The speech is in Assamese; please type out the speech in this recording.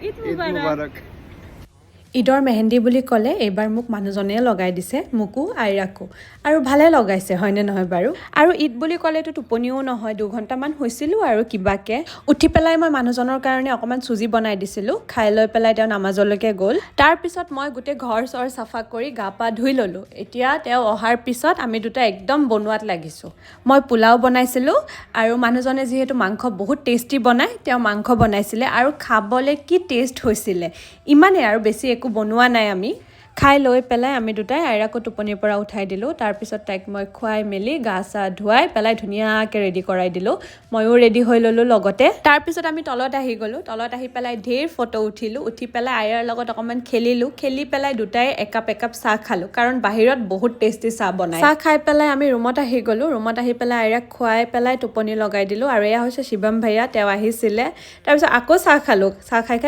ঈদ মুবাৰক ঈদৰ মেহেন্দি বুলি ক'লে এইবাৰ মোক মানুহজনে লগাই দিছে মোকো আইৰাকো আৰু ভালে লগাইছে হয়নে নহয় বাৰু আৰু ঈদ বুলি ক'লেতো টোপনিও নহয় 2 ঘণ্টামান হৈছিলোঁ আৰু কিবাকে উঠি পেলাই মই মানুহজনৰ কাৰণে অকমান চুজি বনাই দিছিলোঁ খাই লৈ পেলাই তেওঁ নামাজলৈকে গ'ল তাৰ পিছত মই গোটেই ঘৰ চৰ চাফা কৰি গা পা ধুই ল'লোঁ এতিয়া তেওঁ অহাৰ পিছত আমি দুটা একদম বনোৱাত লাগিছোঁ মই পোলাও বনাইছিলোঁ আৰু মানুহজনে যিহেতু মাংস বহুত টেষ্টি বনায় তেওঁ মাংস বনাইছিলে আৰু খাবলৈ কি টেষ্ট হৈছিলে ইমানে আৰু বেছি একো বনোৱা নাই আমি খাই লৈ পেলাই আমি দুটাই আইৰাকো টোপনিৰ পৰা উঠাই দিলোঁ তাৰপিছত তাইক মই খুৱাই মেলি গা চা ধুৱাই পেলাই ধুনীয়াকৈ ৰেডি কৰাই দিলোঁ ময়ো ৰেডি হৈ ল'লোঁ লগতে তাৰপিছত আমি তলত আহি গ'লোঁ তলত আহি পেলাই ঢেৰ ফটো উঠিলোঁ উঠি পেলাই আইৰাৰ লগত অকণমান খেলিলোঁ খেলি পেলাই দুটাই একাপ চাহ খালোঁ কাৰণ বাহিৰত বহুত টেষ্টি চাহ বনায় চাহ খাই পেলাই আমি ৰুমত আহি গ'লোঁ ৰুমত আহি পেলাই আইৰাক খুৱাই পেলাই টোপনি লগাই দিলোঁ আৰু এয়া হৈছে শিৱম ভাইয়া তেওঁ আহিছিলে তাৰপিছত আকৌ চাহ খালোঁ চাহ খাই